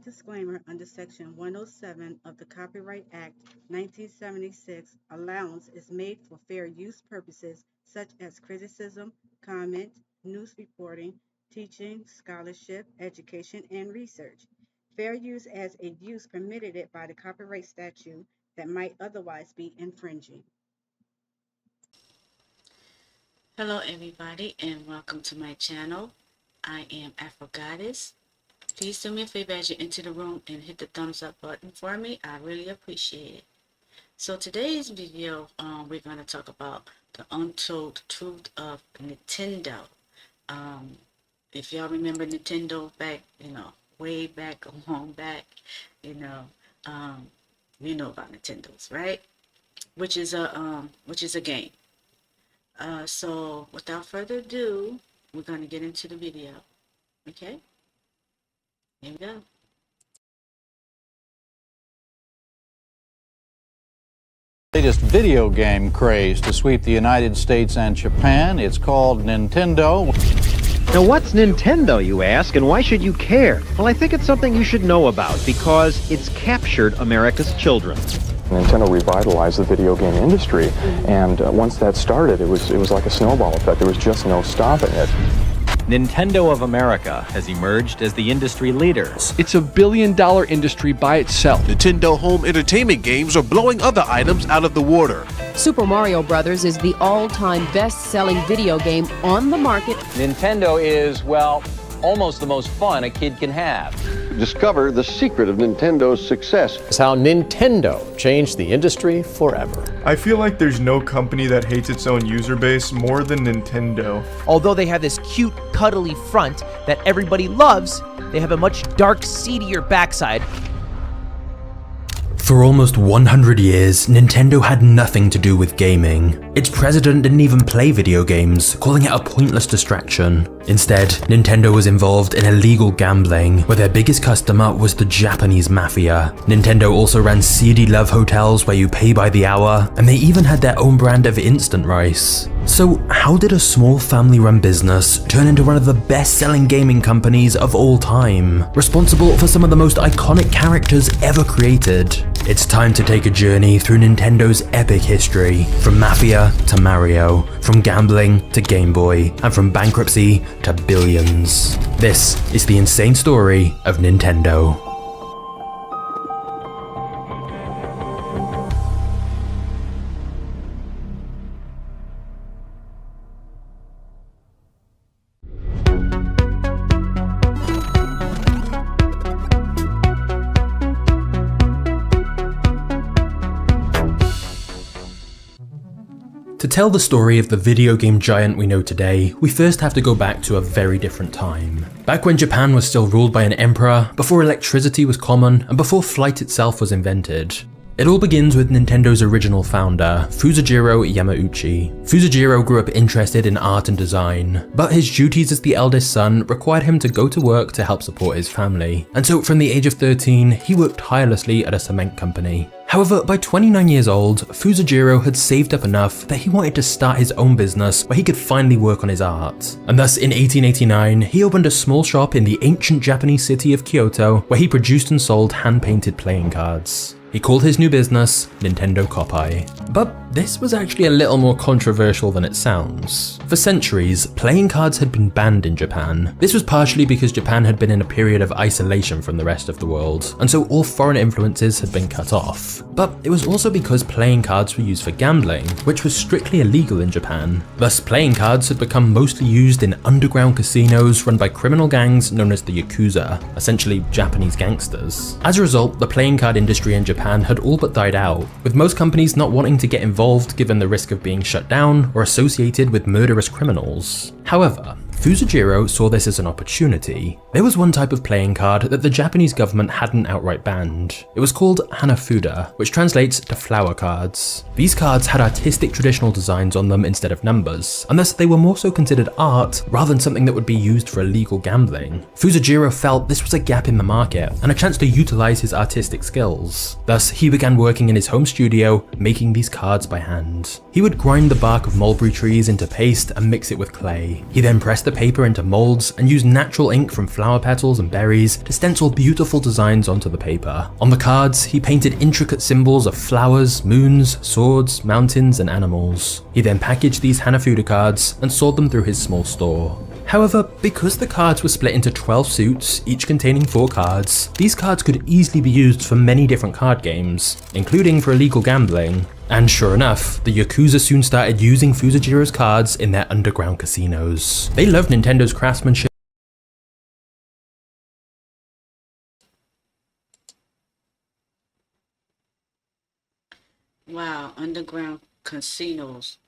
disclaimer under Section 107 of the Copyright Act 1976, allowance is made for fair use purposes such as criticism, comment, news reporting, teaching, scholarship, education, and research. Fair use as a use permitted it by the copyright statute that might otherwise be infringing. Hello everybody and welcome to my channel. I am Afro. Please do me a favor as you enter the room and hit the thumbs up button for me. I really appreciate it. So today's video, we're going to talk about the untold truth of Nintendo. If y'all remember Nintendo back, way back, a long back, you know about Nintendos, right? Which is a game. So without further ado, we're going to get into the video. Okay? Here we go. Latest video game craze to sweep the United States and Japan. It's called Nintendo. Now, what's Nintendo, you ask, and why should you care? Well, I think it's something you should know about because it's captured America's children. Nintendo revitalized the video game industry, and once that started, it was like a snowball effect. There was just no stopping it. Nintendo of America has emerged as the industry leaders. It's $1 billion industry by itself. Nintendo home entertainment games are blowing other items out of the water. Super Mario Bros. Is the all-time best-selling video game on the market. Nintendo is, well, almost the most fun a kid can have. Discover the secret of Nintendo's success. It's how Nintendo changed the industry forever. I feel like there's no company that hates its own user base more than Nintendo. Although they have this cute, cuddly front that everybody loves, they have a much dark, seedier backside. For almost 100 years, Nintendo had nothing to do with gaming. Its president didn't even play video games, calling it a pointless distraction. Instead, Nintendo was involved in illegal gambling, where their biggest customer was the Japanese mafia. Nintendo also ran seedy love hotels where you pay by the hour, and they even had their own brand of instant rice. So how did a small family-run business turn into one of the best-selling gaming companies of all time, responsible for some of the most iconic characters ever created? It's time to take a journey through Nintendo's epic history, from Mafia to Mario, from gambling to Game Boy, and from bankruptcy to billions. This is the insane story of Nintendo. To tell the story of the video game giant we know today, we first have to go back to a very different time. Back when Japan was still ruled by an emperor, before electricity was common, and before flight itself was invented. It all begins with Nintendo's original founder, Fusajiro Yamauchi. Fusajiro grew up interested in art and design, but his duties as the eldest son required him to go to work to help support his family. And so from the age of 13, he worked tirelessly at a cement company. However, by 29 years old, Fusajiro had saved up enough that he wanted to start his own business where he could finally work on his art. And thus in 1889, he opened a small shop in the ancient Japanese city of Kyoto where he produced and sold hand-painted playing cards. He called his new business Nintendo Koppai. But this was actually a little more controversial than it sounds. For centuries, playing cards had been banned in Japan. This was partially because Japan had been in a period of isolation from the rest of the world, and so all foreign influences had been cut off. But it was also because playing cards were used for gambling, which was strictly illegal in Japan. Thus, playing cards had become mostly used in underground casinos run by criminal gangs known as the Yakuza, essentially Japanese gangsters. As a result, the playing card industry in Japan had all but died out, with most companies not wanting to get involved given the risk of being shut down or associated with murderous criminals. However, Fusajiro saw this as an opportunity. There was one type of playing card that the Japanese government hadn't outright banned. It was called Hanafuda, which translates to flower cards. These cards had artistic traditional designs on them instead of numbers, and thus they were more so considered art rather than something that would be used for illegal gambling. Fusajiro felt this was a gap in the market and a chance to utilize his artistic skills. Thus, he began working in his home studio, making these cards by hand. He would grind the bark of mulberry trees into paste and mix it with clay. He then pressed pressed the paper into molds and used natural ink from flower petals and berries to stencil beautiful designs onto the paper. On the cards, he painted intricate symbols of flowers, moons, swords, mountains, and animals. He then packaged these Hanafuda cards and sold them through his small store. However, because the cards were split into 12 suits, each containing 4 cards, these cards could easily be used for many different card games, including for illegal gambling. And sure enough, the Yakuza soon started using Fusajiro's cards in their underground casinos. They loved Nintendo's craftsmanship. Wow, underground casinos.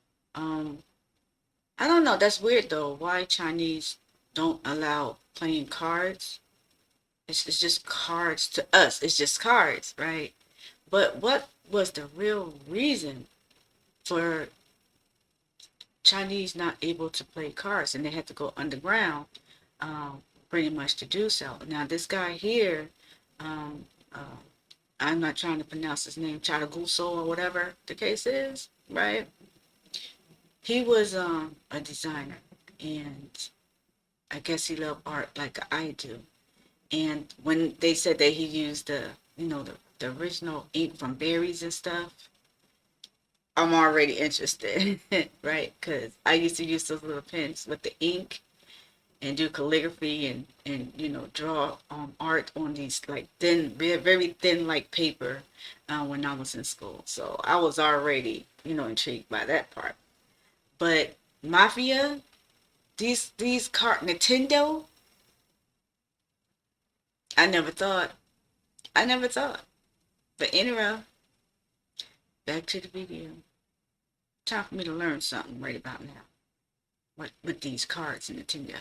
I don't know, that's weird though. Why Chinese don't allow playing cards? It's just cards to us. It's just cards, right? But what was the real reason for Chinese not able to play cards, and they had to go underground pretty much to do so? Now this guy here, I'm not trying to pronounce his name, Charaguso or whatever the case is, right? He was a designer, and I guess he loved art like I do. And when they said that he used the original ink from berries and stuff, I'm already interested, right? Because I used to use those little pens with the ink and do calligraphy and draw art on these like thin, very thin like paper when I was in school. So I was already intrigued by that part. But Mafia, these card Nintendo, I never thought. But anyway, back to the video. Time for me to learn something right about now. With these cards in Nintendo.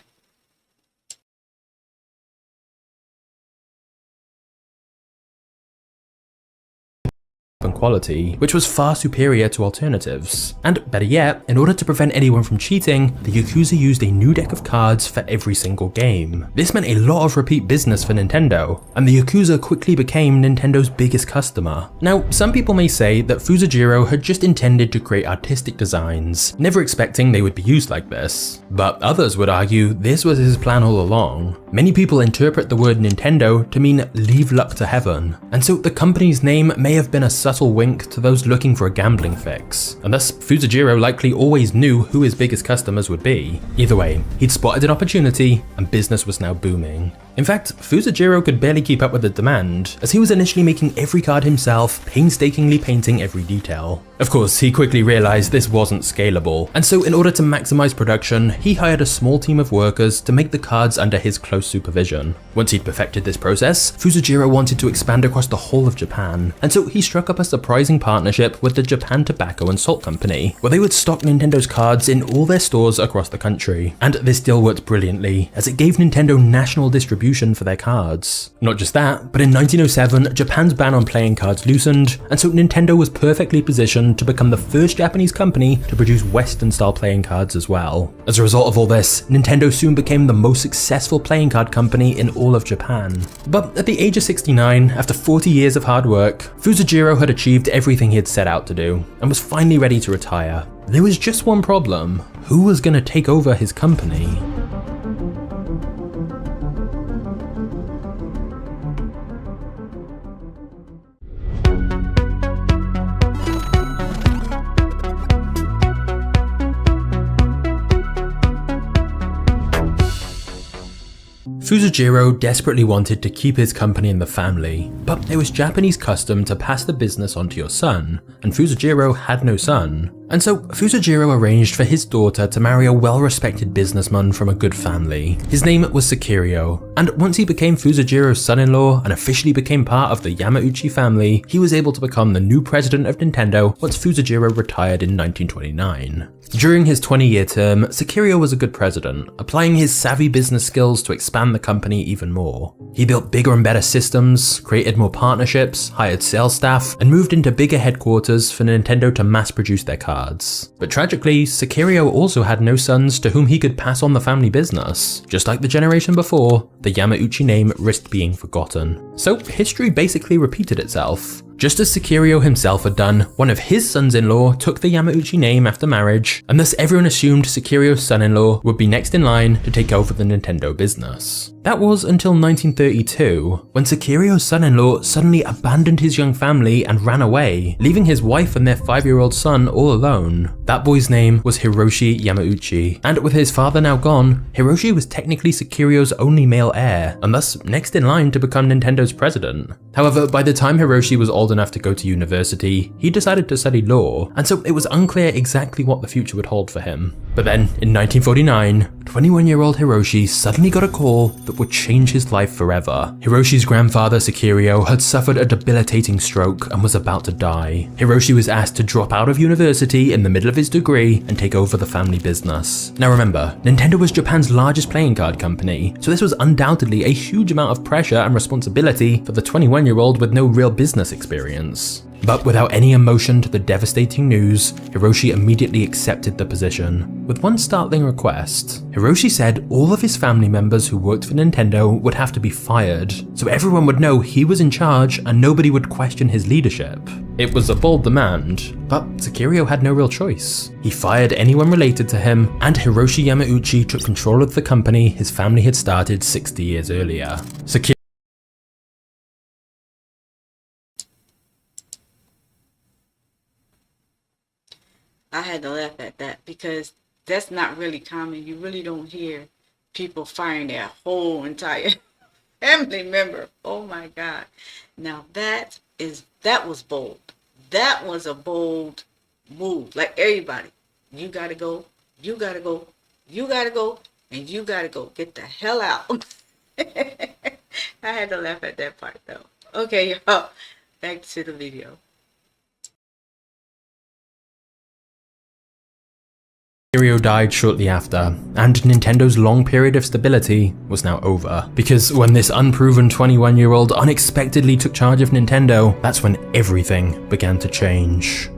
And quality, which was far superior to alternatives. And better yet, in order to prevent anyone from cheating, the Yakuza used a new deck of cards for every single game. This meant a lot of repeat business for Nintendo, and the Yakuza quickly became Nintendo's biggest customer. Now, some people may say that Fusajiro had just intended to create artistic designs, never expecting they would be used like this. But others would argue this was his plan all along. Many people interpret the word Nintendo to mean leave luck to heaven, and so the company's name may have been a subtle wink to those looking for a gambling fix, and thus Fusajiro likely always knew who his biggest customers would be. Either way, he'd spotted an opportunity and business was now booming. In fact, Fusajiro could barely keep up with the demand, as he was initially making every card himself, painstakingly painting every detail. Of course, he quickly realized this wasn't scalable, and so in order to maximize production, he hired a small team of workers to make the cards under his close supervision. Once he'd perfected this process, Fusajiro wanted to expand across the whole of Japan, and so he struck up a surprising partnership with the Japan Tobacco and Salt Company, where they would stock Nintendo's cards in all their stores across the country. And this deal worked brilliantly, as it gave Nintendo national distribution for their cards. Not just that, but in 1907, Japan's ban on playing cards loosened, and so Nintendo was perfectly positioned to become the first Japanese company to produce Western-style playing cards as well. As a result of all this, Nintendo soon became the most successful playing card company in all of Japan. But at the age of 69, after 40 years of hard work, Fusajiro had achieved everything he had set out to do, and was finally ready to retire. There was just one problem: who was going to take over his company? Fusajiro desperately wanted to keep his company in the family, but it was Japanese custom to pass the business on to your son, and Fusajiro had no son. And so Fusajiro arranged for his daughter to marry a well-respected businessman from a good family. His name was Sekirio, and once he became Fusajiro's son-in-law and officially became part of the Yamauchi family, he was able to become the new president of Nintendo once Fusajiro retired in 1929. During his 20-year term, Sekirio was a good president, applying his savvy business skills to expand the company even more. He built bigger and better systems, created more partnerships, hired sales staff, and moved into bigger headquarters for Nintendo to mass-produce their cards. But tragically, Sekirio also had no sons to whom he could pass on the family business. Just like the generation before, the Yamauchi name risked being forgotten. So history basically repeated itself. Just as Sekiro himself had done, one of his sons-in-law took the Yamauchi name after marriage, and thus everyone assumed Sekiro's son-in-law would be next in line to take over the Nintendo business. That was until 1932, when Sekiro's son-in-law suddenly abandoned his young family and ran away, leaving his wife and their 5-year-old son all alone. That boy's name was Hiroshi Yamauchi, and with his father now gone, Hiroshi was technically Sekiro's only male heir, and thus next in line to become Nintendo's president. However, by the time Hiroshi was old enough to go to university, he decided to study law, and so it was unclear exactly what the future would hold for him. But then, in 1949, 21-year-old Hiroshi suddenly got a call that would change his life forever. Hiroshi's grandfather, Sekiro, had suffered a debilitating stroke and was about to die. Hiroshi was asked to drop out of university in the middle of his degree and take over the family business. Now remember, Nintendo was Japan's largest playing card company, so this was undoubtedly a huge amount of pressure and responsibility for the 21-year-old with no real business experience. But without any emotion to the devastating news, Hiroshi immediately accepted the position, with one startling request. Hiroshi said all of his family members who worked for Nintendo would have to be fired, so everyone would know he was in charge and nobody would question his leadership. It was a bold demand, but Sekiro had no real choice. He fired anyone related to him, and Hiroshi Yamauchi took control of the company his family had started 60 years earlier. I had to laugh at that because that's not really common. You really don't hear people firing their whole entire family member. Oh my God. Now that was bold. That was a bold move. Like everybody, you gotta go, you gotta go, you gotta go, and you gotta go. Get the hell out. I had to laugh at that part though. Okay, y'all, back to the video. Sekiro died shortly after, and Nintendo's long period of stability was now over. Because when this unproven 21-year-old unexpectedly took charge of Nintendo, that's when everything began to change.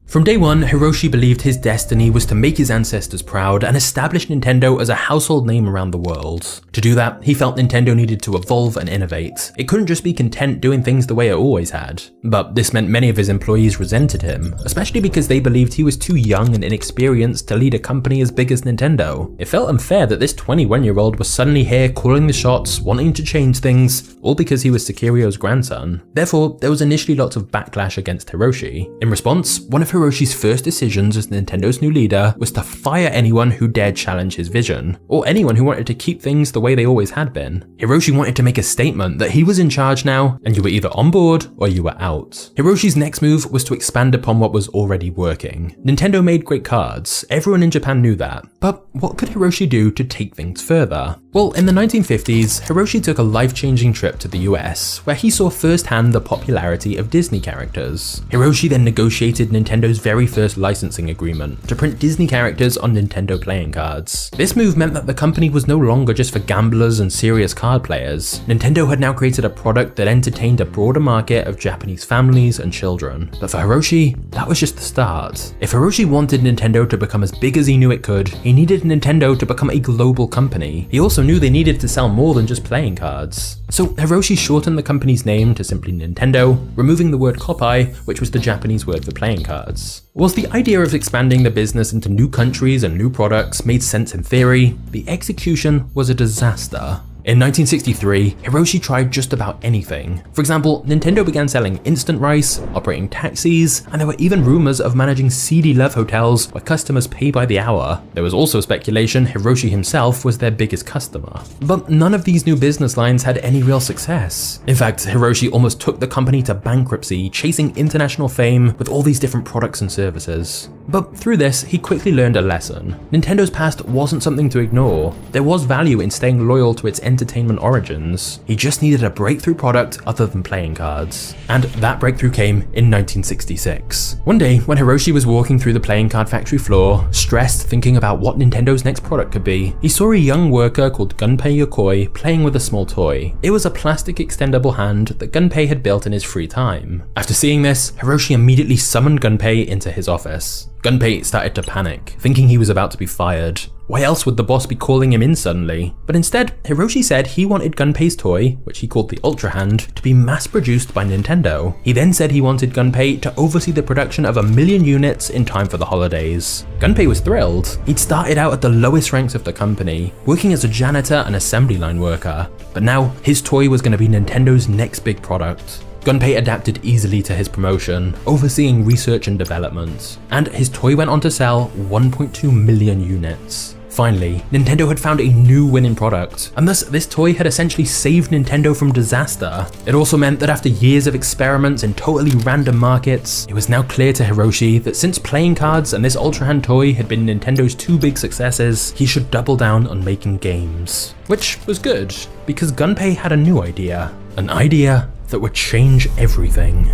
From day one, Hiroshi believed his destiny was to make his ancestors proud and establish Nintendo as a household name around the world. To do that, he felt Nintendo needed to evolve and innovate. It couldn't just be content doing things the way it always had. But this meant many of his employees resented him, especially because they believed he was too young and inexperienced to lead a company as big as Nintendo. It felt unfair that this 21-year-old was suddenly here calling the shots, wanting to change things, all because he was Sekiro's grandson. Therefore, there was initially lots of backlash against Hiroshi. In response, one of Hiroshi's first decisions as Nintendo's new leader was to fire anyone who dared challenge his vision, or anyone who wanted to keep things the way they always had been. Hiroshi wanted to make a statement that he was in charge now, and you were either on board or you were out. Hiroshi's next move was to expand upon what was already working. Nintendo made great cards, everyone in Japan knew that, but what could Hiroshi do to take things further? Well, in the 1950s, Hiroshi took a life-changing trip to the US, where he saw firsthand the popularity of Disney characters. Hiroshi then negotiated Nintendo's very first licensing agreement to print Disney characters on Nintendo playing cards. This move meant that the company was no longer just for gamblers and serious card players. Nintendo had now created a product that entertained a broader market of Japanese families and children. But for Hiroshi, that was just the start. If Hiroshi wanted Nintendo to become as big as he knew it could, he needed Nintendo to become a global company. He also knew they needed to sell more than just playing cards. So Hiroshi shortened the company's name to simply Nintendo, removing the word koppai, which was the Japanese word for playing cards. Whilst the idea of expanding the business into new countries and new products made sense in theory, the execution was a disaster. In 1963, Hiroshi tried just about anything. For example, Nintendo began selling instant rice, operating taxis, and there were even rumors of managing seedy love hotels where customers pay by the hour. There was also speculation Hiroshi himself was their biggest customer. But none of these new business lines had any real success. In fact, Hiroshi almost took the company to bankruptcy, chasing international fame with all these different products and services. But through this, he quickly learned a lesson. Nintendo's past wasn't something to ignore. There was value in staying loyal to its entertainment origins. He just needed a breakthrough product other than playing cards. And that breakthrough came in 1966. One day, when Hiroshi was walking through the playing card factory floor, stressed thinking about what Nintendo's next product could be, he saw a young worker called Gunpei Yokoi playing with a small toy. It was a plastic extendable hand that Gunpei had built in his free time. After seeing this, Hiroshi immediately summoned Gunpei into his office. Gunpei started to panic, thinking he was about to be fired. Why else would the boss be calling him in suddenly? But instead, Hiroshi said he wanted Gunpei's toy, which he called the Ultra Hand, to be mass-produced by Nintendo. He then said he wanted Gunpei to oversee the production of 1 million units in time for the holidays. Gunpei was thrilled. He'd started out at the lowest ranks of the company, working as a janitor and assembly line worker. But now, his toy was going to be Nintendo's next big product. Gunpei adapted easily to his promotion, overseeing research and development, and his toy went on to sell 1.2 million units. Finally, Nintendo had found a new winning product, and thus this toy had essentially saved Nintendo from disaster. It also meant that after years of experiments in totally random markets, it was now clear to Hiroshi that since playing cards and this Ultra Hand toy had been Nintendo's two big successes, he should double down on making games. Which was good, because Gunpei had a new idea. An idea that would change everything.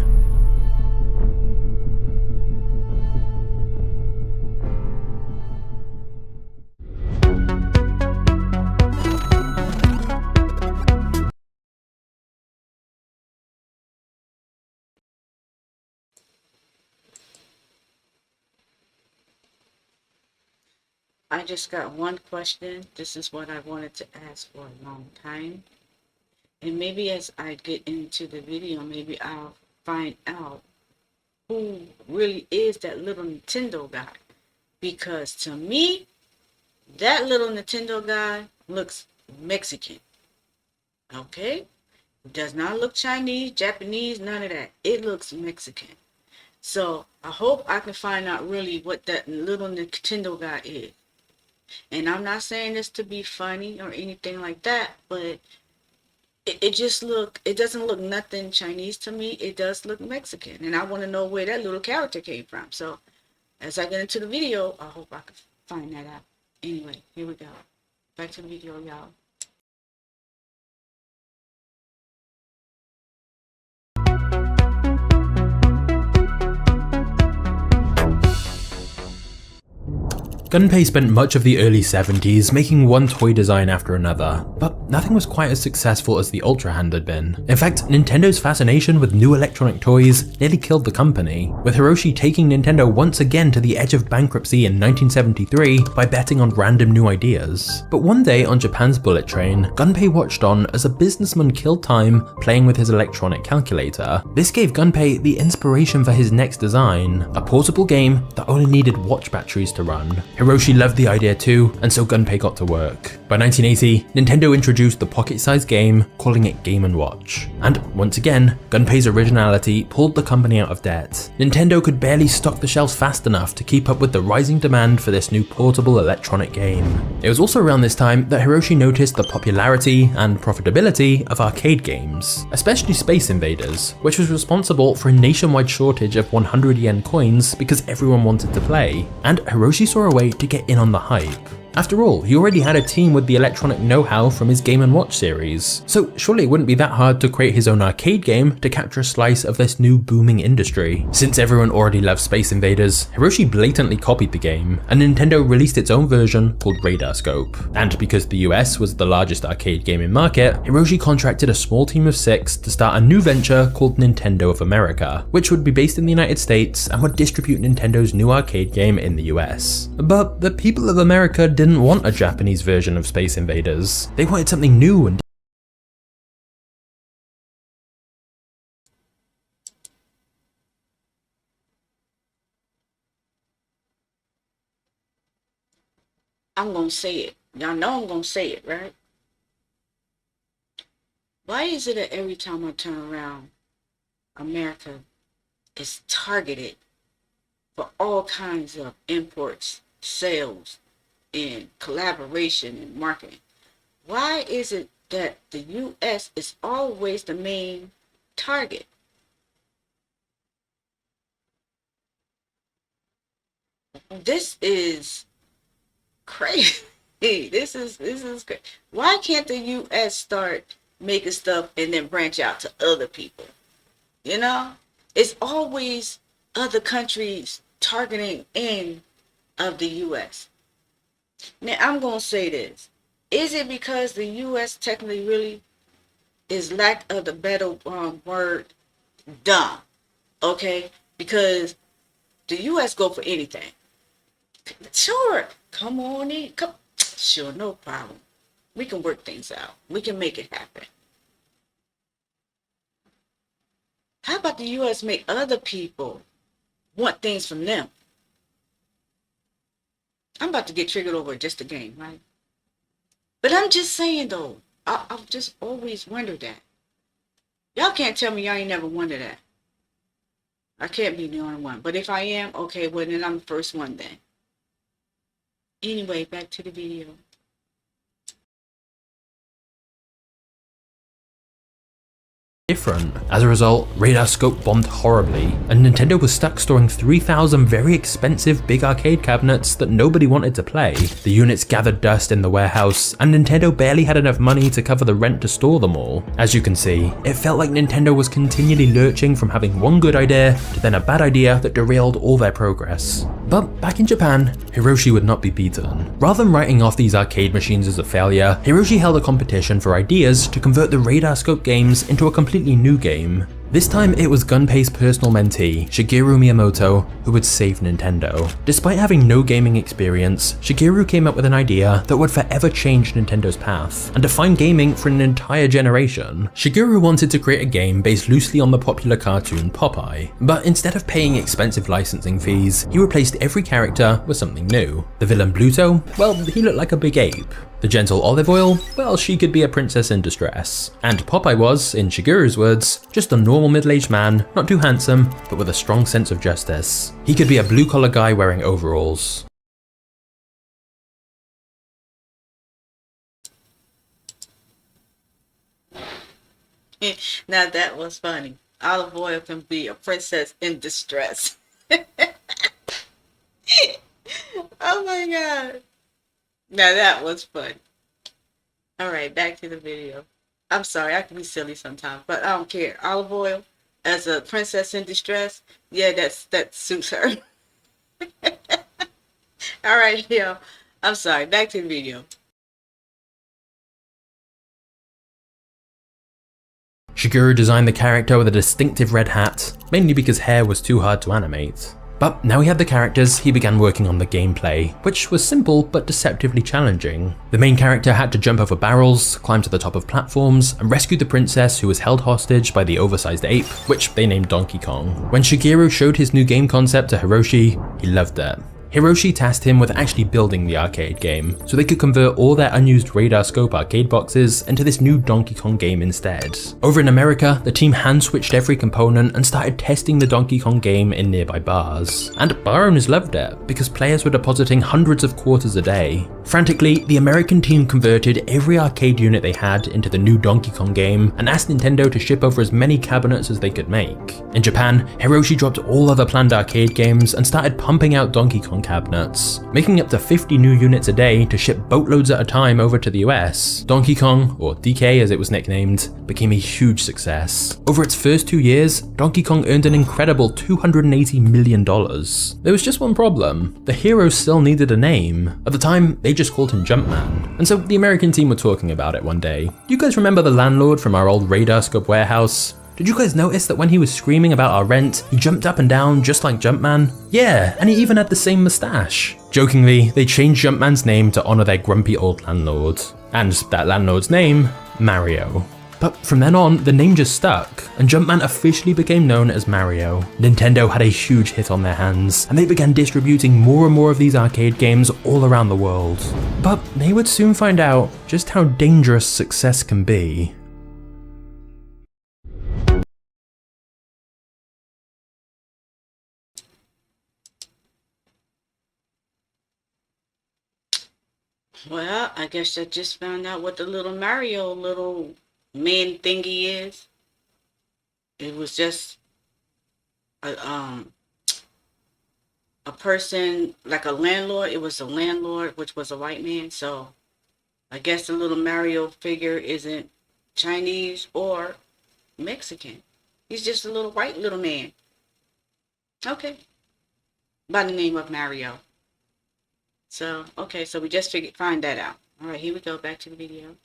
I just got one question. This is what I wanted to ask for a long time. And maybe as I get into the video, maybe I'll find out who really is that little Nintendo guy. Because to me, that little Nintendo guy looks Mexican. Okay? It does not look Chinese, Japanese, none of that. It looks Mexican. So I hope I can find out really what that little Nintendo guy is. And I'm not saying this to be funny or anything like that, but it doesn't look nothing Chinese to me. It does look Mexican. And I want to know where that little character came from. So as I get into the video, I hope I can find that out. Anyway, here we go. Back to the video, y'all. Gunpei spent much of the early 70s making one toy design after another, but nothing was quite as successful as the Ultra Hand had been. In fact, Nintendo's fascination with new electronic toys nearly killed the company, with Hiroshi taking Nintendo once again to the edge of bankruptcy in 1973 by betting on random new ideas. But one day on Japan's bullet train, Gunpei watched on as a businessman killed time playing with his electronic calculator. This gave Gunpei the inspiration for his next design, a portable game that only needed watch batteries to run. Hiroshi loved the idea too, and so Gunpei got to work. By 1980, Nintendo introduced the pocket-sized game, calling it Game & Watch. And once again, Gunpei's originality pulled the company out of debt. Nintendo could barely stock the shelves fast enough to keep up with the rising demand for this new portable electronic game. It was also around this time that Hiroshi noticed the popularity and profitability of arcade games, especially Space Invaders, which was responsible for a nationwide shortage of 100 yen coins because everyone wanted to play. And Hiroshi saw a way to get in on the hype. After all, he already had a team with the electronic know-how from his Game & Watch series, so surely it wouldn't be that hard to create his own arcade game to capture a slice of this new booming industry. Since everyone already loved Space Invaders, Hiroshi blatantly copied the game, and Nintendo released its own version called Radar Scope. And because the US was the largest arcade gaming market, Hiroshi contracted a small team of 6 to start a new venture called Nintendo of America, which would be based in the United States and would distribute Nintendo's new arcade game in the US. But the people of America didn't want a Japanese version of Space Invaders. They wanted something new and I'm going to say it. Y'all know I'm going to say it, right? Why is it that every time I turn around, America is targeted for all kinds of imports, sales, and collaboration and marketing? Why is it that the U.S. is always the main target? This is crazy. Hey, this is great. Why can't the U.S. start making stuff and then branch out to other people? You know, it's always other countries targeting in of the U.S. Now I'm gonna say this: is it because the U.S. technically really is lack of the better word dumb? Okay, because the U.S. go for anything. Sure, come on in, come. Sure, no problem. We can work things out. We can make it happen. How about the U.S. make other people want things from them? I'm about to get triggered over just a game, right? But I'm just saying, though, I've just always wondered that. Y'all can't tell me y'all ain't never wondered that. I can't be the only one. But if I am, okay, well, then I'm the first one then. Anyway, back to the video. Different. As a result, Radar Scope bombed horribly, and Nintendo was stuck storing 3,000 very expensive big arcade cabinets that nobody wanted to play. The units gathered dust in the warehouse, and Nintendo barely had enough money to cover the rent to store them all. As you can see, it felt like Nintendo was continually lurching from having one good idea to then a bad idea that derailed all their progress. But back in Japan, Hiroshi would not be beaten. Rather than writing off these arcade machines as a failure, Hiroshi held a competition for ideas to convert the Radar Scope games into a completely new game. This time it was Gunpei's personal mentee, Shigeru Miyamoto, who would save Nintendo. Despite having no gaming experience, Shigeru came up with an idea that would forever change Nintendo's path, and define gaming for an entire generation. Shigeru wanted to create a game based loosely on the popular cartoon Popeye, but instead of paying expensive licensing fees, he replaced every character with something new. The villain Bluto? Well, he looked like a big ape. The gentle Olive Oil? Well, she could be a princess in distress. And Popeye was, in Shigeru's words, just a normal middle-aged man, not too handsome, but with a strong sense of justice. He could be a blue-collar guy wearing overalls. Now that was funny. Olive Oil can be a princess in distress. Oh my god. Now that was fun. All right, back to the video. I'm sorry, I can be silly sometimes, but I don't care. Olive Oil as a princess in distress, yeah, that suits her. All right, yo. I'm sorry, back to the video. Shigeru designed the character with a distinctive red hat, mainly because hair was too hard to animate. But now he had the characters, he began working on the gameplay, which was simple but deceptively challenging. The main character had to jump over barrels, climb to the top of platforms, and rescue the princess who was held hostage by the oversized ape, which they named Donkey Kong. When Shigeru showed his new game concept to Hiroshi, he loved it. Hiroshi tasked him with actually building the arcade game, so they could convert all their unused Radar Scope arcade boxes into this new Donkey Kong game instead. Over in America, the team hand-switched every component and started testing the Donkey Kong game in nearby bars. And bar owners loved it, because players were depositing hundreds of quarters a day. Frantically, the American team converted every arcade unit they had into the new Donkey Kong game, and asked Nintendo to ship over as many cabinets as they could make. In Japan, Hiroshi dropped all other planned arcade games and started pumping out Donkey Kong cabinets, making up to 50 new units a day to ship boatloads at a time over to the US. Donkey Kong, or DK as it was nicknamed, became a huge success. Over its first 2 years, Donkey Kong earned an incredible $280 million. There was just one problem: the hero still needed a name. At the time, they just called him Jumpman, and so the American team were talking about it one day. Do you guys remember the landlord from our old Radar Scope warehouse? Did you guys notice that when he was screaming about our rent, he jumped up and down just like Jumpman? Yeah, and he even had the same mustache. Jokingly, they changed Jumpman's name to honor their grumpy old landlord. And that landlord's name, Mario. But from then on, the name just stuck, and Jumpman officially became known as Mario. Nintendo had a huge hit on their hands, and they began distributing more and more of these arcade games all around the world. But they would soon find out just how dangerous success can be. Well, I guess I just found out what the little Mario little man thingy is. It was just a a person, like a landlord. It was a landlord, which was a white man. So I guess the little Mario figure isn't Chinese or Mexican. He's just a little white little man. Okay. By the name of Mario. So, okay, so we just find that out. All right, here we go. Back to the video.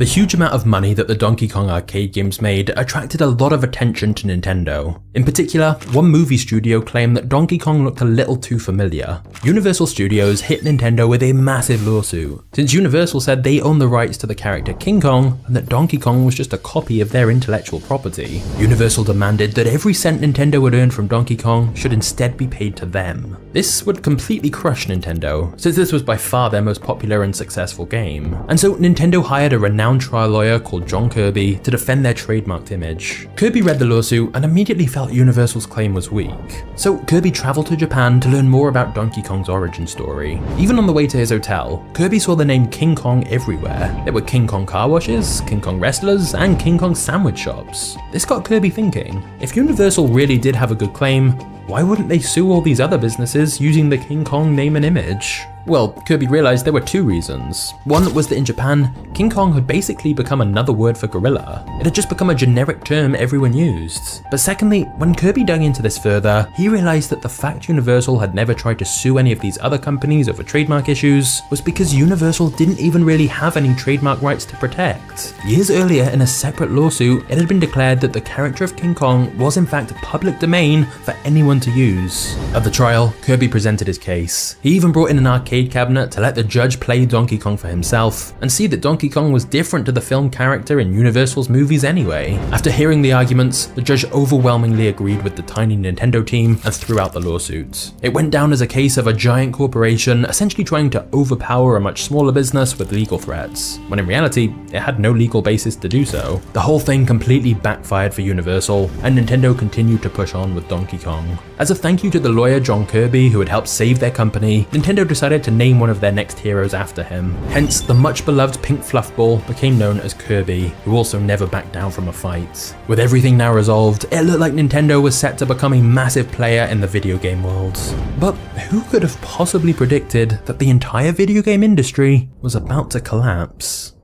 The huge amount of money that the Donkey Kong arcade games made attracted a lot of attention to Nintendo. In particular, one movie studio claimed that Donkey Kong looked a little too familiar. Universal Studios hit Nintendo with a massive lawsuit, since Universal said they owned the rights to the character King Kong and that Donkey Kong was just a copy of their intellectual property. Universal demanded that every cent Nintendo would earn from Donkey Kong should instead be paid to them. This would completely crush Nintendo, since this was by far their most popular and successful game. And so Nintendo hired a renowned trial lawyer called John Kirby to defend their trademarked image. Kirby read the lawsuit and immediately felt Universal's claim was weak. So Kirby traveled to Japan to learn more about Donkey Kong's origin story. Even on the way to his hotel, Kirby saw the name King Kong everywhere. There were King Kong car washes, King Kong wrestlers, and King Kong sandwich shops. This got Kirby thinking, if Universal really did have a good claim, why wouldn't they sue all these other businesses using the King Kong name and image? Well, Kirby realized there were two reasons. One was that in Japan, King Kong had basically become another word for gorilla. It had just become a generic term everyone used. But secondly, when Kirby dug into this further, he realized that the fact Universal had never tried to sue any of these other companies over trademark issues was because Universal didn't even really have any trademark rights to protect. Years earlier, in a separate lawsuit, it had been declared that the character of King Kong was in fact public domain for anyone to use. At the trial, Kirby presented his case. He even brought in an arcade cabinet to let the judge play Donkey Kong for himself and see that Donkey Kong was different to the film character in Universal's movies anyway. After hearing the arguments, the judge overwhelmingly agreed with the tiny Nintendo team and threw out the lawsuit. It went down as a case of a giant corporation essentially trying to overpower a much smaller business with legal threats, when in reality, it had no legal basis to do so. The whole thing completely backfired for Universal, and Nintendo continued to push on with Donkey Kong. As a thank you to the lawyer John Kirby, who had helped save their company, Nintendo decided to name one of their next heroes after him. Hence, the much beloved pink fluff ball became known as Kirby, who also never backed down from a fight. With everything now resolved, it looked like Nintendo was set to become a massive player in the video game world. But who could have possibly predicted that the entire video game industry was about to collapse?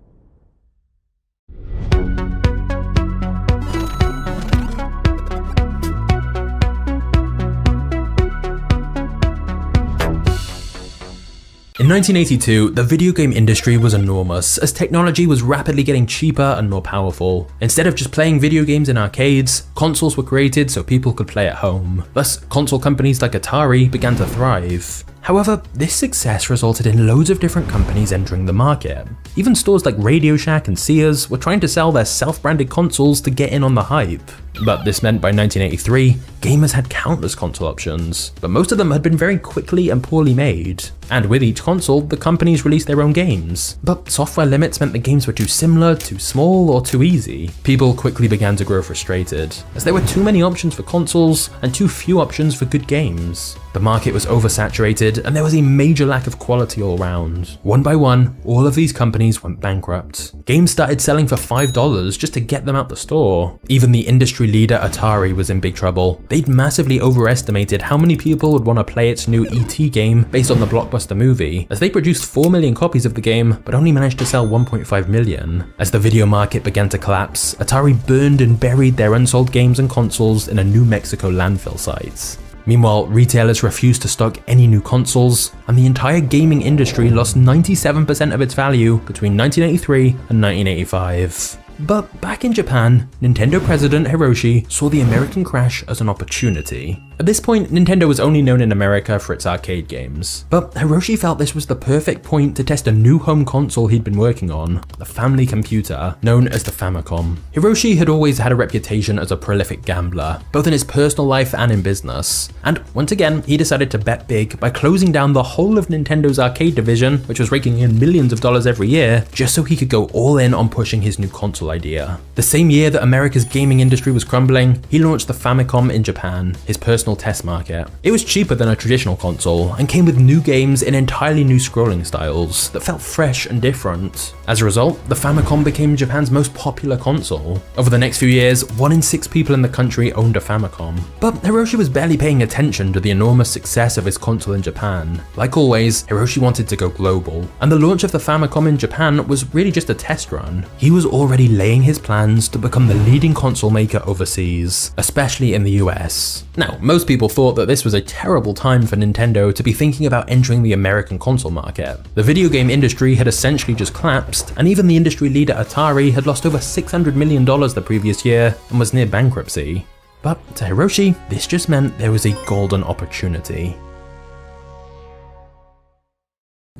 In 1982, the video game industry was enormous as technology was rapidly getting cheaper and more powerful. Instead of just playing video games in arcades, consoles were created so people could play at home. Thus, console companies like Atari began to thrive. However, this success resulted in loads of different companies entering the market. Even stores like Radio Shack and Sears were trying to sell their self-branded consoles to get in on the hype. But this meant by 1983, gamers had countless console options, but most of them had been very quickly and poorly made. And with each console, the companies released their own games. But software limits meant the games were too similar, too small, or too easy. People quickly began to grow frustrated, as there were too many options for consoles and too few options for good games. The market was oversaturated, and there was a major lack of quality all around. One by one, all of these companies went bankrupt. Games started selling for $5 just to get them out the store. Even the industry leader Atari was in big trouble. They'd massively overestimated how many people would want to play its new E.T. game based on the blockbuster movie, as they produced 4 million copies of the game but only managed to sell 1.5 million. As the video market began to collapse, Atari burned and buried their unsold games and consoles in a New Mexico landfill site. Meanwhile, retailers refused to stock any new consoles, and the entire gaming industry lost 97% of its value between 1983 and 1985. But back in Japan, Nintendo president Hiroshi saw the American crash as an opportunity. At this point, Nintendo was only known in America for its arcade games, but Hiroshi felt this was the perfect point to test a new home console he'd been working on, the family computer, known as the Famicom. Hiroshi had always had a reputation as a prolific gambler, both in his personal life and in business, and once again, he decided to bet big by closing down the whole of Nintendo's arcade division, which was raking in millions of dollars every year, just so he could go all in on pushing his new console console idea. The same year that America's gaming industry was crumbling, he launched the Famicom in Japan, his personal test market. It was cheaper than a traditional console and came with new games in entirely new scrolling styles that felt fresh and different. As a result, the Famicom became Japan's most popular console. Over the next few years, 1 in 6 people in the country owned a Famicom. But Hiroshi was barely paying attention to the enormous success of his console in Japan. Like always, Hiroshi wanted to go global, and the launch of the Famicom in Japan was really just a test run. He was already laying his plans to become the leading console maker overseas, especially in the US. Now, most people thought that this was a terrible time for Nintendo to be thinking about entering the American console market. The video game industry had essentially just collapsed, and even the industry leader Atari had lost over $600 million the previous year and was near bankruptcy. But to Hiroshi, this just meant there was a golden opportunity.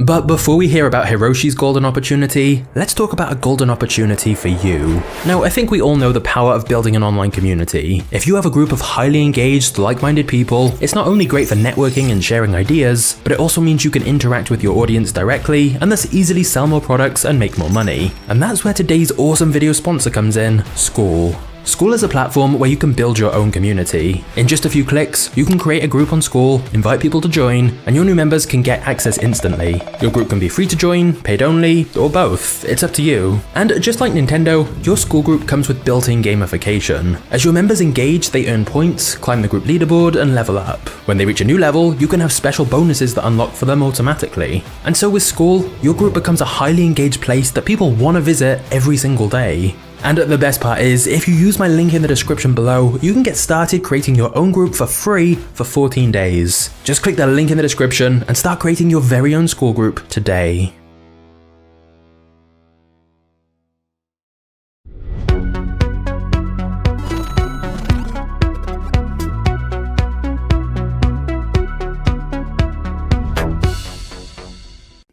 But before we hear about Hiroshi's golden opportunity, let's talk about a golden opportunity for you. Now, I think we all know the power of building an online community. If you have a group of highly engaged, like-minded people, it's not only great for networking and sharing ideas, but it also means you can interact with your audience directly and thus easily sell more products and make more money. And that's where today's awesome video sponsor comes in, School. School is a platform where you can build your own community. In just a few clicks, you can create a group on School, invite people to join, and your new members can get access instantly. Your group can be free to join, paid only, or both. It's up to you. And just like Nintendo, your School group comes with built-in gamification. As your members engage, they earn points, climb the group leaderboard, and level up. When they reach a new level, you can have special bonuses that unlock for them automatically. And so with School, your group becomes a highly engaged place that people want to visit every single day. And the best part is, if you use my link in the description below, you can get started creating your own group for free for 14 days. Just click the link in the description and start creating your very own School group today.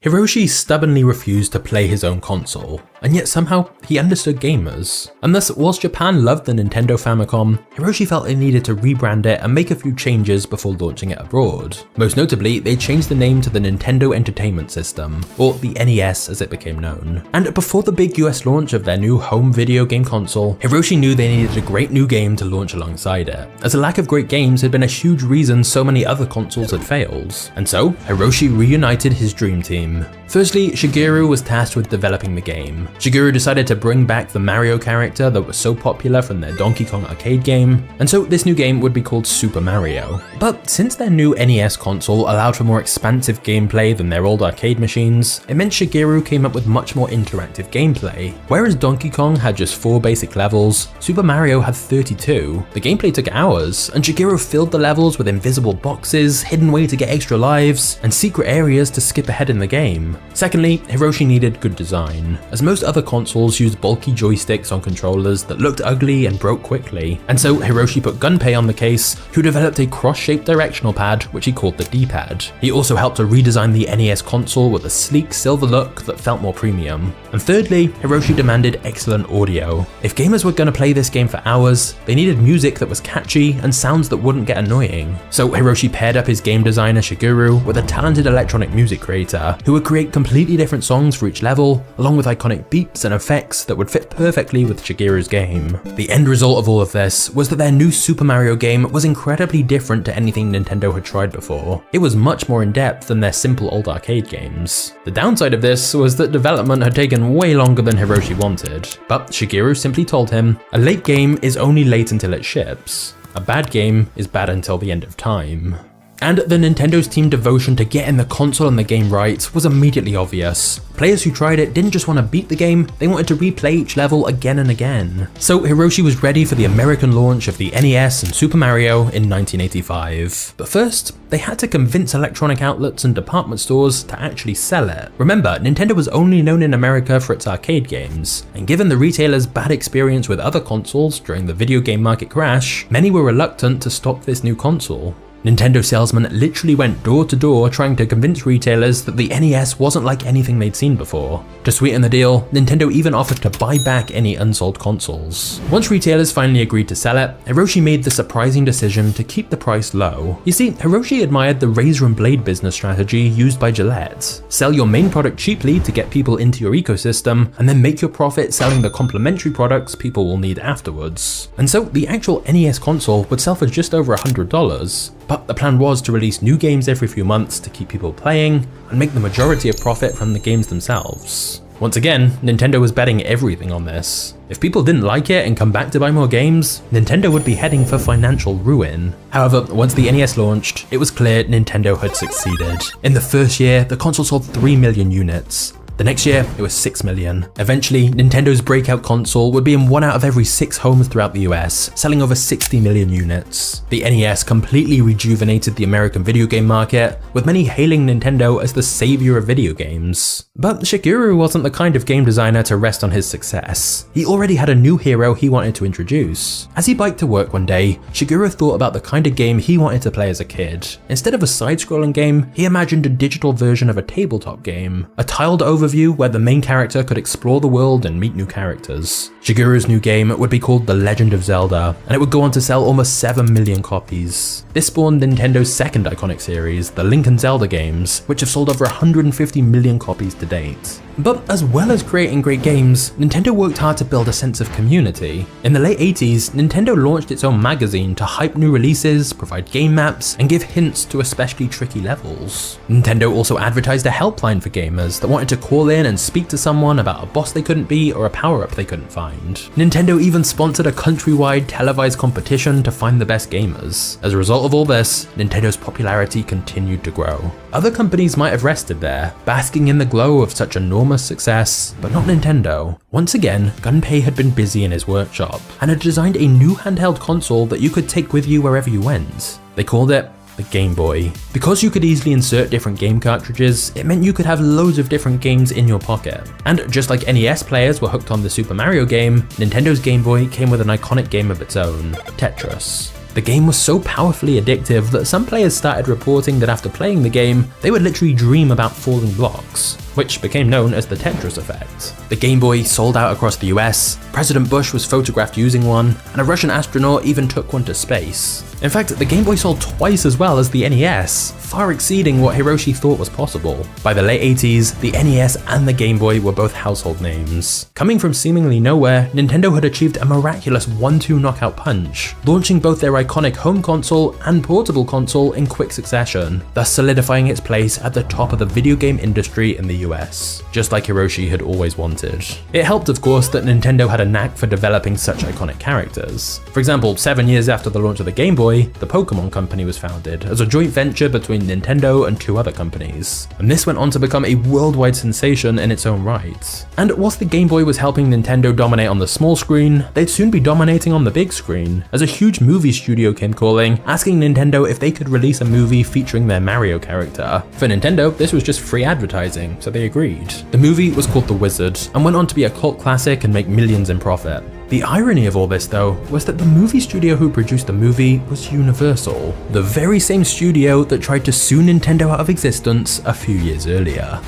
Hiroshi stubbornly refused to play his own console, and yet somehow he understood gamers. And thus, whilst Japan loved the Nintendo Famicom, Hiroshi felt it needed to rebrand it and make a few changes before launching it abroad. Most notably, they changed the name to the Nintendo Entertainment System, or the NES as it became known. And before the big US launch of their new home video game console, Hiroshi knew they needed a great new game to launch alongside it, as a lack of great games had been a huge reason so many other consoles had failed. And so, Hiroshi reunited his dream team. Firstly, Shigeru was tasked with developing the game. Shigeru decided to bring back the Mario character that was so popular from their Donkey Kong arcade game, and so this new game would be called Super Mario. But since their new NES console allowed for more expansive gameplay than their old arcade machines, it meant Shigeru came up with much more interactive gameplay. Whereas Donkey Kong had just 4 basic levels, Super Mario had 32. The gameplay took hours, and Shigeru filled the levels with invisible boxes, hidden way to get extra lives, and secret areas to skip ahead in the game. Secondly, Hiroshi needed good design, as most other consoles used bulky joysticks on controllers that looked ugly and broke quickly, and so Hiroshi put Gunpei on the case, who developed a cross-shaped directional pad which he called the D-pad. He also helped to redesign the NES console with a sleek silver look that felt more premium. And thirdly, Hiroshi demanded excellent audio. If gamers were going to play this game for hours, they needed music that was catchy and sounds that wouldn't get annoying. So Hiroshi paired up his game designer Shigeru with a talented electronic music creator who would create completely different songs for each level, along with iconic beats and effects that would fit perfectly with Shigeru's game. The end result of all of this was that their new Super Mario game was incredibly different to anything Nintendo had tried before. It was much more in-depth than their simple old arcade games. The downside of this was that development had taken way longer than Hiroshi wanted, but Shigeru simply told him, "A late game is only late until it ships. A bad game is bad until the end of time." And the Nintendo's team devotion to getting the console and the game right was immediately obvious. Players who tried it didn't just want to beat the game, they wanted to replay each level again and again. So Hiroshi was ready for the American launch of the NES and Super Mario in 1985. But first, they had to convince electronic outlets and department stores to actually sell it. Remember, Nintendo was only known in America for its arcade games, and given the retailers' bad experience with other consoles during the video game market crash, many were reluctant to stock this new console. Nintendo salesmen literally went door to door trying to convince retailers that the NES wasn't like anything they'd seen before. To sweeten the deal, Nintendo even offered to buy back any unsold consoles. Once retailers finally agreed to sell it, Hiroshi made the surprising decision to keep the price low. You see, Hiroshi admired the razor and blade business strategy used by Gillette. Sell your main product cheaply to get people into your ecosystem, and then make your profit selling the complementary products people will need afterwards. And so the actual NES console would sell for just over $100, but the plan was to release new games every few months to keep people playing, and make the majority of profit from the games themselves. Once again, Nintendo was betting everything on this. If people didn't like it and come back to buy more games, Nintendo would be heading for financial ruin. However, once the NES launched, it was clear Nintendo had succeeded. In the first year, the console sold 3 million units. The next year, it was 6 million. Eventually, Nintendo's breakout console would be in 1 out of every 6 homes throughout the US, selling over 60 million units. The NES completely rejuvenated the American video game market, with many hailing Nintendo as the savior of video games. But Shigeru wasn't the kind of game designer to rest on his success. He already had a new hero he wanted to introduce. As he biked to work one day, Shigeru thought about the kind of game he wanted to play as a kid. Instead of a side-scrolling game, he imagined a digital version of a tabletop game, a tiled overview where the main character could explore the world and meet new characters. Shigeru's new game would be called The Legend of Zelda, and it would go on to sell almost 7 million copies. This spawned Nintendo's second iconic series, the Link and Zelda games, which have sold over 150 million copies to date. But as well as creating great games, Nintendo worked hard to build a sense of community. In the late 80s, Nintendo launched its own magazine to hype new releases, provide game maps, and give hints to especially tricky levels. Nintendo also advertised a helpline for gamers that wanted to call in and speak to someone about a boss they couldn't beat or a power-up they couldn't find. Nintendo even sponsored a countrywide televised competition to find the best gamers. As a result of all this, Nintendo's popularity continued to grow. Other companies might have rested there, basking in the glow of such enormous success, but not Nintendo. Once again, Gunpei had been busy in his workshop, and had designed a new handheld console that you could take with you wherever you went. They called it the Game Boy. Because you could easily insert different game cartridges, it meant you could have loads of different games in your pocket. And just like NES players were hooked on the Super Mario game, Nintendo's Game Boy came with an iconic game of its own, Tetris. The game was so powerfully addictive that some players started reporting that after playing the game, they would literally dream about falling blocks, which became known as the Tetris effect. The Game Boy sold out across the US, President Bush was photographed using one, and a Russian astronaut even took one to space. In fact, the Game Boy sold twice as well as the NES, far exceeding what Hiroshi thought was possible. By the late 80s, the NES and the Game Boy were both household names. Coming from seemingly nowhere, Nintendo had achieved a miraculous 1-2 knockout punch, launching both their iconic home console and portable console in quick succession, thus solidifying its place at the top of the video game industry in the US, just like Hiroshi had always wanted. It helped, of course, that Nintendo had a knack for developing such iconic characters. For example, 7 years after the launch of the Game Boy, the Pokemon Company was founded as a joint venture between Nintendo and 2 other companies, and this went on to become a worldwide sensation in its own right. And whilst the Game Boy was helping Nintendo dominate on the small screen, they'd soon be dominating on the big screen, as a huge movie studio came calling, asking Nintendo if they could release a movie featuring their Mario character. For Nintendo, this was just free advertising, so they agreed. The movie was called The Wizard, and went on to be a cult classic and make millions in profit. The irony of all this, though, was that the movie studio who produced the movie was Universal, the very same studio that tried to sue Nintendo out of existence a few years earlier.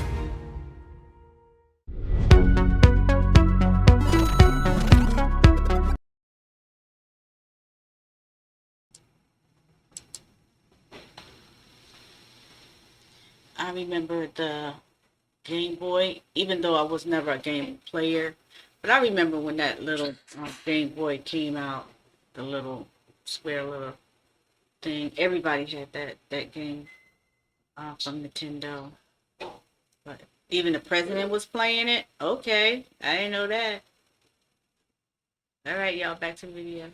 I remember the Game Boy, even though I was never a game player. But I remember when that little Game Boy came out, the little square little thing. Everybody had that game from Nintendo. But even the president was playing it. Okay, I didn't know that. All right, y'all, back to the video.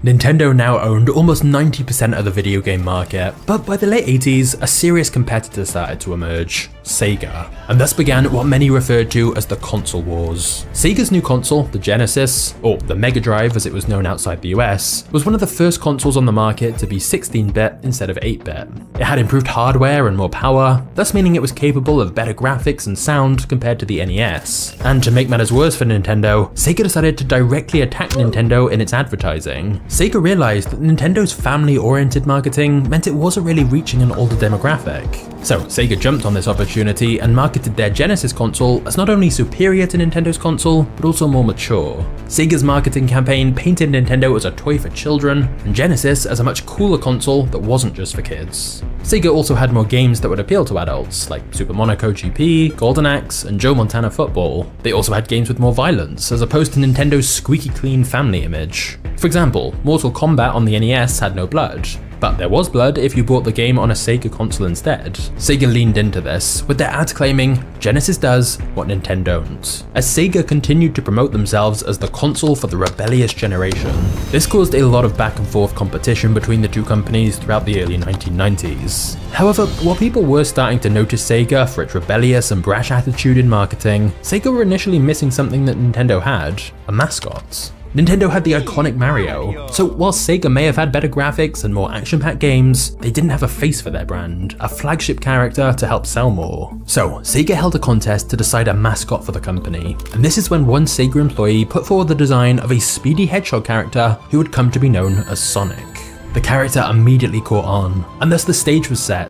Nintendo now owned almost 90% of the video game market, but by the late 80s, a serious competitor started to emerge. Sega. And thus began what many referred to as the console wars. Sega's new console, the Genesis, or the Mega Drive as it was known outside the US, was one of the first consoles on the market to be 16-bit instead of 8-bit. It had improved hardware and more power, thus meaning it was capable of better graphics and sound compared to the NES. And to make matters worse for Nintendo, Sega decided to directly attack Nintendo in its advertising. Sega realized that Nintendo's family-oriented marketing meant it wasn't really reaching an older demographic. So Sega jumped on this opportunity and marketed their Genesis console as not only superior to Nintendo's console, but also more mature. Sega's marketing campaign painted Nintendo as a toy for children, and Genesis as a much cooler console that wasn't just for kids. Sega also had more games that would appeal to adults, like Super Monaco GP, Golden Axe, and Joe Montana Football. They also had games with more violence, as opposed to Nintendo's squeaky clean family image. For example, Mortal Kombat on the NES had no blood, but there was blood if you bought the game on a Sega console instead. Sega leaned into this, with their ads claiming, Genesis does what Nintendo don't, as Sega continued to promote themselves as the console for the rebellious generation. This caused a lot of back and forth competition between the two companies throughout the early 1990s. However, while people were starting to notice Sega for its rebellious and brash attitude in marketing, Sega were initially missing something that Nintendo had, a mascot. Nintendo had the iconic Mario, so while Sega may have had better graphics and more action-packed games, they didn't have a face for their brand, a flagship character to help sell more. So Sega held a contest to decide a mascot for the company, and this is when one Sega employee put forward the design of a speedy hedgehog character who would come to be known as Sonic. The character immediately caught on, and thus the stage was set.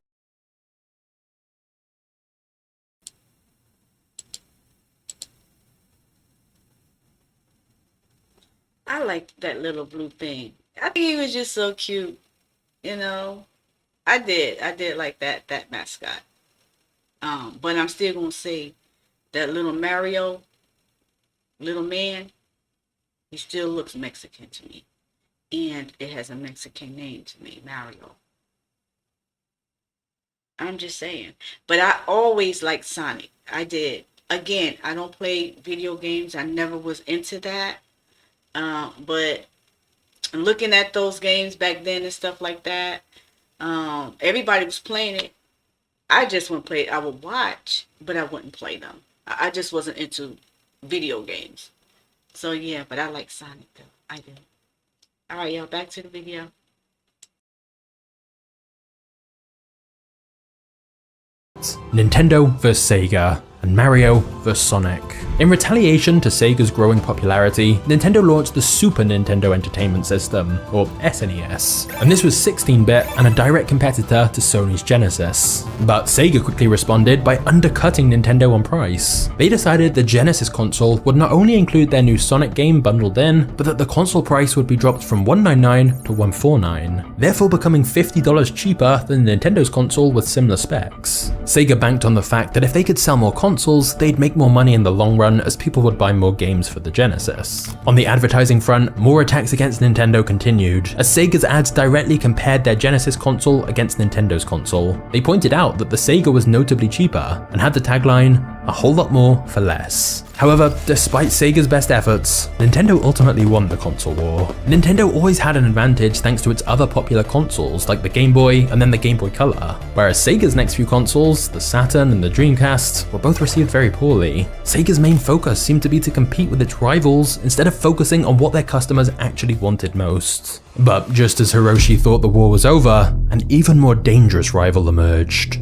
I liked that little blue thing. I think he was just so cute, you know. I did like that mascot. But I'm still gonna say that little Mario, little man, he still looks Mexican to me, and it has a Mexican name to me, Mario. I'm just saying. But I always liked Sonic. I did. Again, I don't play video games. I never was into that. But looking at those games back then and stuff like that, everybody was playing it. I just wouldn't play it. I would watch, but I wouldn't play them. I just wasn't into video games. So yeah, but I like Sonic though. I do. All right, y'all, back to the video. Nintendo vs Sega, and Mario vs Sonic. In retaliation to Sega's growing popularity, Nintendo launched the Super Nintendo Entertainment System, or SNES, and this was 16-bit and a direct competitor to Sony's Genesis. But Sega quickly responded by undercutting Nintendo on price. They decided the Genesis console would not only include their new Sonic game bundled in, but that the console price would be dropped from $199 to $149, therefore becoming $50 cheaper than Nintendo's console with similar specs. Sega banked on the fact that if they could sell more consoles, they'd make more money in the long run as people would buy more games for the Genesis. On the advertising front, more attacks against Nintendo continued, as Sega's ads directly compared their Genesis console against Nintendo's console. They pointed out that the Sega was notably cheaper, and had the tagline, "A whole lot more for less." However, despite Sega's best efforts, Nintendo ultimately won the console war. Nintendo always had an advantage thanks to its other popular consoles like the Game Boy and then the Game Boy Color, whereas Sega's next few consoles, the Saturn and the Dreamcast, were both received very poorly. Sega's main focus seemed to be to compete with its rivals instead of focusing on what their customers actually wanted most. But just as Hiroshi thought the war was over, an even more dangerous rival emerged.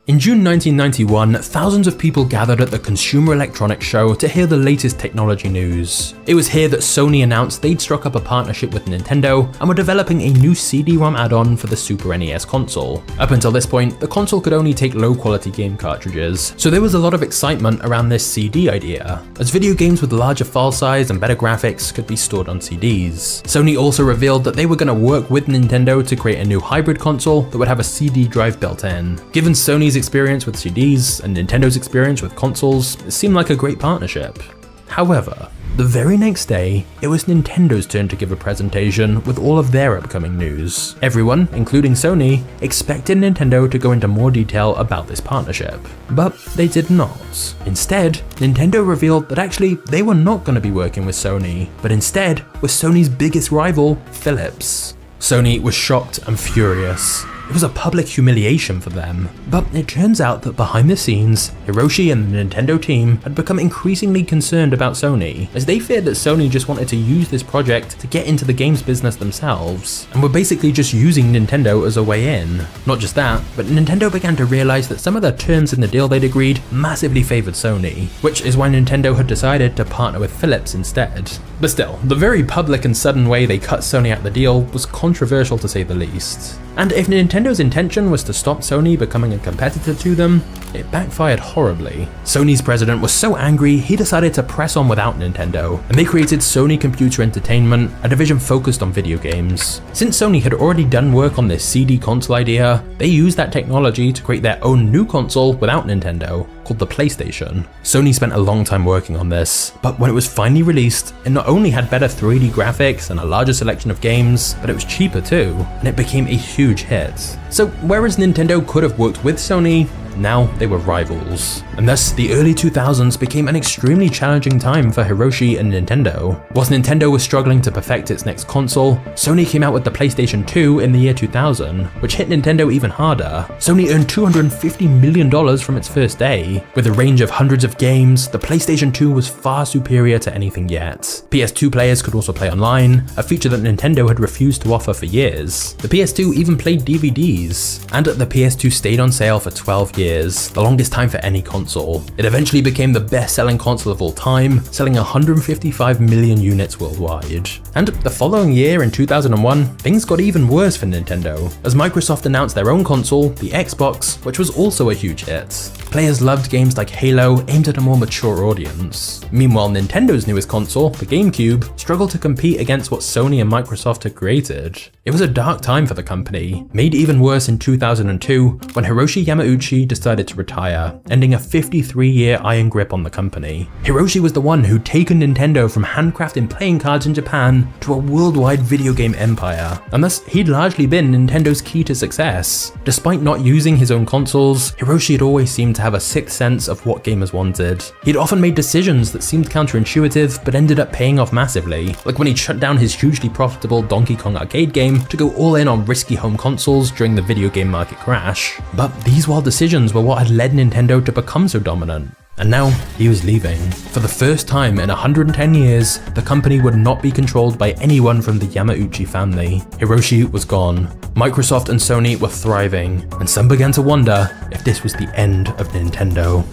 In June 1991, thousands of people gathered at the Consumer Electronics Show to hear the latest technology news. It was here that Sony announced they'd struck up a partnership with Nintendo and were developing a new CD-ROM add-on for the Super NES console. Up until this point, the console could only take low-quality game cartridges, so there was a lot of excitement around this CD idea, as video games with larger file size and better graphics could be stored on CDs. Sony also revealed that they were going to work with Nintendo to create a new hybrid console that would have a CD drive built in. Given Sony's experience with CDs and Nintendo's experience with consoles, it seemed like a great partnership. However, the the very next day, it was Nintendo's turn to give a presentation with all of their upcoming news. Everyone, including Sony, expected Nintendo to go into more detail about this partnership, but they did not. Instead, Nintendo revealed that actually they were not going to be working with Sony, but instead with Sony's biggest rival, Philips. Sony was shocked and furious. It was a public humiliation for them, but it turns out that behind the scenes, Hiroshi and the Nintendo team had become increasingly concerned about Sony, as they feared that Sony just wanted to use this project to get into the games business themselves, and were basically just using Nintendo as a way in. Not just that, but Nintendo began to realize that some of the terms in the deal they'd agreed massively favored Sony, which is why Nintendo had decided to partner with Philips instead. But still, the very public and sudden way they cut Sony out the deal was controversial to say the least. And if Nintendo's intention was to stop Sony becoming a competitor to them, it backfired horribly. Sony's president was so angry, he decided to press on without Nintendo, and they created Sony Computer Entertainment, a division focused on video games. Since Sony had already done work on this CD console idea, they used that technology to create their own new console without Nintendo, called the PlayStation. Sony spent a long time working on this, but when it was finally released, it not only had better 3D graphics and a larger selection of games, but it was cheaper too, and it became a huge hit. So whereas Nintendo could have worked with Sony, now they were rivals. And thus, the early 2000s became an extremely challenging time for Hiroshi and Nintendo. Whilst Nintendo was struggling to perfect its next console, Sony came out with the PlayStation 2 in the year 2000, which hit Nintendo even harder. Sony earned $250 million from its first day. With a range of hundreds of games, the PlayStation 2 was far superior to anything yet. PS2 players could also play online, a feature that Nintendo had refused to offer for years. The PS2 even played DVDs, and the PS2 stayed on sale for 12 years, the longest time for any console. It eventually became the best-selling console of all time, selling 155 million units worldwide. And the following year, in 2001, things got even worse for Nintendo, as Microsoft announced their own console, the Xbox, which was also a huge hit. Players loved games like Halo, aimed at a more mature audience. Meanwhile, Nintendo's newest console, the GameCube, struggled to compete against what Sony and Microsoft had created. It was a dark time for the company, made even worse in 2002 when Hiroshi Yamauchi decided to retire, ending a 53-year iron grip on the company. Hiroshi was the one who'd taken Nintendo from handcrafting playing cards in Japan to a worldwide video game empire, and thus he'd largely been Nintendo's key to success. Despite not using his own consoles, Hiroshi had always seemed to have a sixth sense of what gamers wanted. He'd often made decisions that seemed counterintuitive but ended up paying off massively, like when he shut down his hugely profitable Donkey Kong arcade game to go all in on risky home consoles during the video game market crash. But these wild decisions were what had led Nintendo to become so dominant. And now, he was leaving. For the first time in 110 years, the company would not be controlled by anyone from the Yamauchi family. Hiroshi was gone. Microsoft and Sony were thriving, and some began to wonder if this was the end of Nintendo.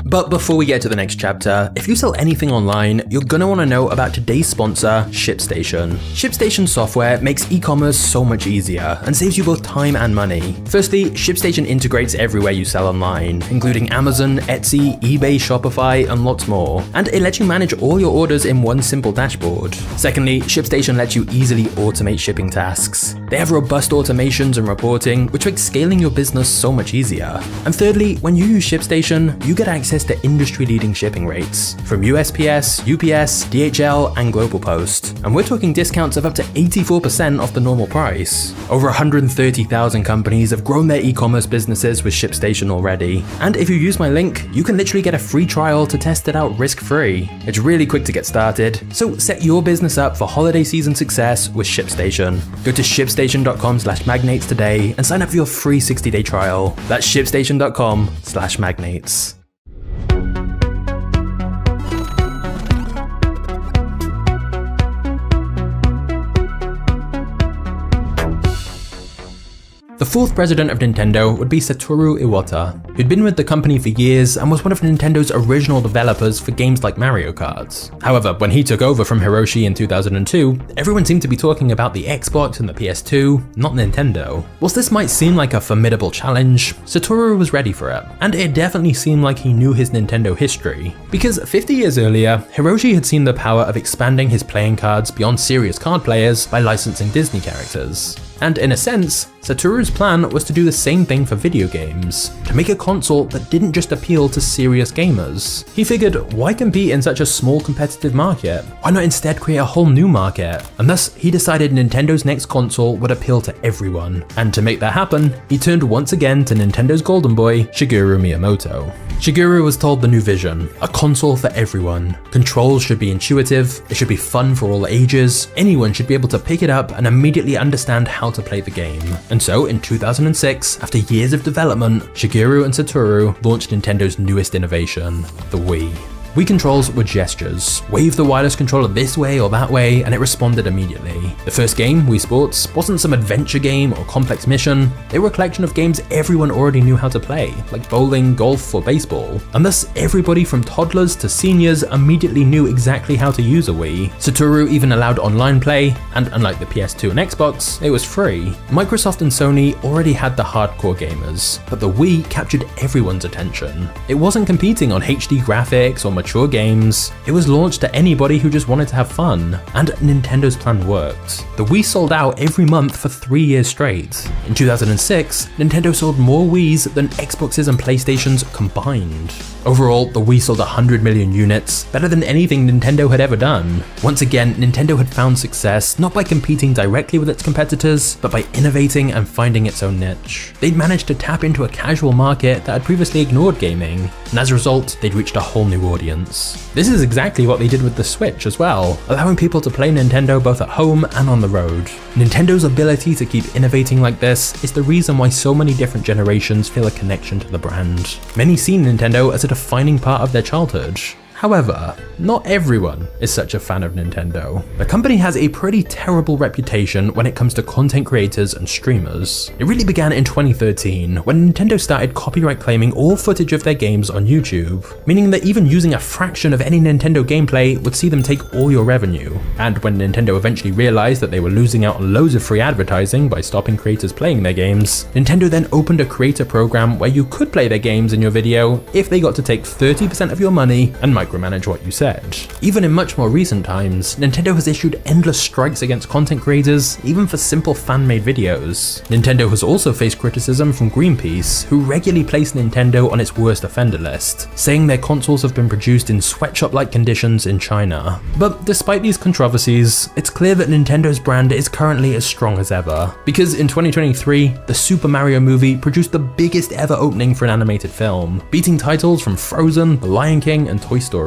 But before we get to the next chapter, if you sell anything online, you're gonna want to know about today's sponsor, ShipStation. ShipStation software makes e-commerce so much easier and saves you both time and money. Firstly, ShipStation integrates everywhere you sell online, including Amazon, Etsy, eBay, Shopify, and lots more. And it lets you manage all your orders in one simple dashboard. Secondly, ShipStation lets you easily automate shipping tasks. They have robust automations and reporting, which makes scaling your business so much easier. And thirdly, when you use ShipStation, you get access to industry-leading shipping rates from USPS, UPS, DHL, and Global Post. And we're talking discounts of up to 84% off the normal price. Over 130,000 companies have grown their e-commerce businesses with ShipStation already. And if you use my link, you can literally get a free trial to test it out risk-free. It's really quick to get started, so set your business up for holiday season success with ShipStation. Go to shipstation.com/magnates today and sign up for your free 60-day trial. That's shipstation.com/magnates. The fourth president of Nintendo would be Satoru Iwata, who'd been with the company for years and was one of Nintendo's original developers for games like Mario Kart. However, when he took over from Hiroshi in 2002, everyone seemed to be talking about the Xbox and the PS2, not Nintendo. Whilst this might seem like a formidable challenge, Satoru was ready for it, and it definitely seemed like he knew his Nintendo history. Because 50 years earlier, Hiroshi had seen the power of expanding his playing cards beyond serious card players by licensing Disney characters. And in a sense, Satoru's plan was to do the same thing for video games, to make a console that didn't just appeal to serious gamers. He figured, why compete in such a small competitive market? Why not instead create a whole new market? And thus, he decided Nintendo's next console would appeal to everyone. And to make that happen, he turned once again to Nintendo's golden boy, Shigeru Miyamoto. Shigeru was told the new vision, a console for everyone. Controls should be intuitive, it should be fun for all ages, anyone should be able to pick it up and immediately understand how to play the game. And so, in 2006, after years of development, Shigeru and Satoru launched Nintendo's newest innovation, the Wii. Wii controls were gestures. Wave the wireless controller this way or that way, and it responded immediately. The first game, Wii Sports, wasn't some adventure game or complex mission. They were a collection of games everyone already knew how to play, like bowling, golf, or baseball. And thus, everybody from toddlers to seniors immediately knew exactly how to use a Wii. Satoru even allowed online play, and unlike the PS2 and Xbox, it was free. Microsoft and Sony already had the hardcore gamers, but the Wii captured everyone's attention. It wasn't competing on HD graphics or mature games, it was launched to anybody who just wanted to have fun, and Nintendo's plan worked. The Wii sold out every month for 3 years straight. In 2006, Nintendo sold more Wiis than Xboxes and PlayStations combined. Overall, the Wii sold 100 million units, better than anything Nintendo had ever done. Once again, Nintendo had found success not by competing directly with its competitors, but by innovating and finding its own niche. They'd managed to tap into a casual market that had previously ignored gaming, and as a result, they'd reached a whole new audience. This is exactly what they did with the Switch as well, allowing people to play Nintendo both at home and on the road. Nintendo's ability to keep innovating like this is the reason why so many different generations feel a connection to the brand. Many see Nintendo as a defining part of their childhood. However, not everyone is such a fan of Nintendo. The company has a pretty terrible reputation when it comes to content creators and streamers. It really began in 2013, when Nintendo started copyright claiming all footage of their games on YouTube, meaning that even using a fraction of any Nintendo gameplay would see them take all your revenue. And when Nintendo eventually realized that they were losing out on loads of free advertising by stopping creators playing their games, Nintendo then opened a creator program where you could play their games in your video if they got to take 30% of your money and micromanage what you said. Even in much more recent times, Nintendo has issued endless strikes against content creators, even for simple fan-made videos. Nintendo has also faced criticism from Greenpeace, who regularly place Nintendo on its worst offender list, saying their consoles have been produced in sweatshop-like conditions in China. But despite these controversies, it's clear that Nintendo's brand is currently as strong as ever, because in 2023, the Super Mario movie produced the biggest ever opening for an animated film, beating titles from Frozen, The Lion King, and Toy Story.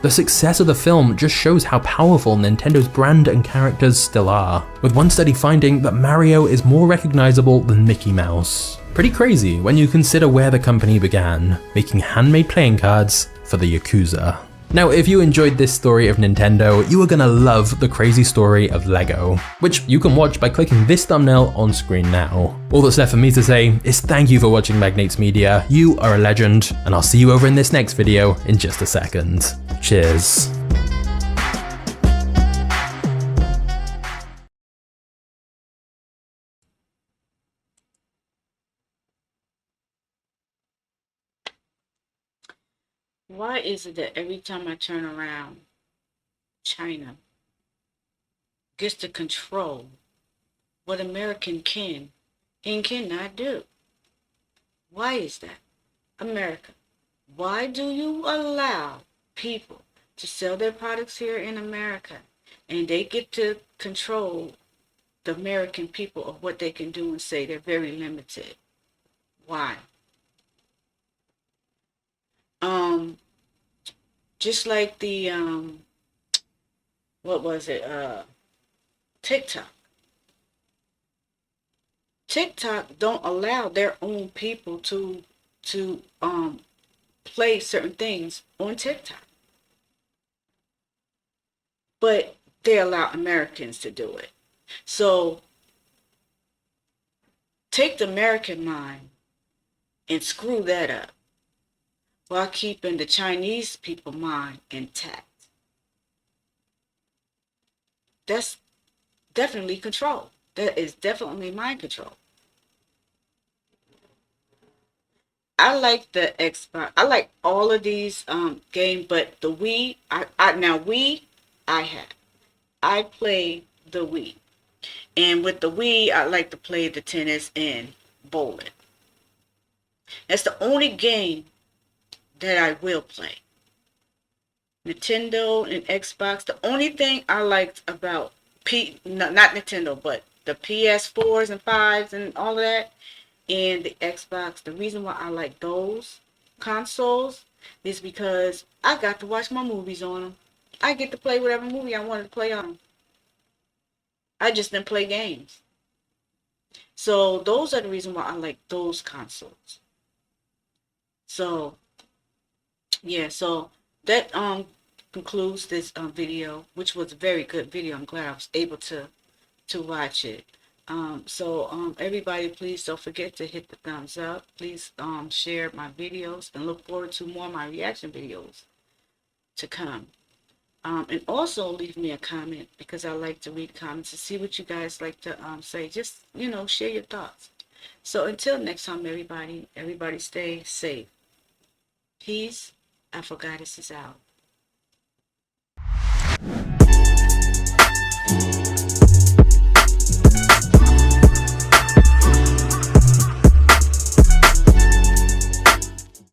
The success of the film just shows how powerful Nintendo's brand and characters still are, with one study finding that Mario is more recognizable than Mickey Mouse. Pretty crazy when you consider where the company began, making handmade playing cards for the Yakuza. Now, if you enjoyed this story of Nintendo, you are gonna love the crazy story of Lego, which you can watch by clicking this thumbnail on screen now. All that's left for me to say is thank you for watching Magnates Media, you are a legend, and I'll see you over in this next video in just a second. Cheers. Why is it that every time I turn around, China gets to control what American can and cannot do? Why is that? America, why do you allow people to sell their products here in America and they get to control the American people of what they can do and say? They're very limited. Why? Just like the what was it? TikTok. TikTok don't allow their own people to play certain things on TikTok, but they allow Americans to do it. So take the American mind and screw that up, while keeping the Chinese people mind intact. That's definitely control. That is definitely mind control. I like the Xbox. I like all of these games, but the Wii, I play the Wii. And with the Wii, I like to play the tennis and bowling. That's the only game that I will play. Nintendo and Xbox. The only thing I liked about not Nintendo, but the PS4s and 5s and all of that, and the Xbox, the reason why I like those consoles is because I got to watch my movies on them. I get to play whatever movie I wanted to play on them. I just didn't play games. So those are the reason why I like those consoles. So yeah, so that concludes this video, which was a very good video. I'm glad I was able to watch it. So everybody, please don't forget to hit the thumbs up. Please share my videos and look forward to more of my reaction videos to come. And also leave me a comment, because I like to read comments and see what you guys like to say. Just, share your thoughts. So until next time, everybody stay safe. Peace. Afro Goddess is out.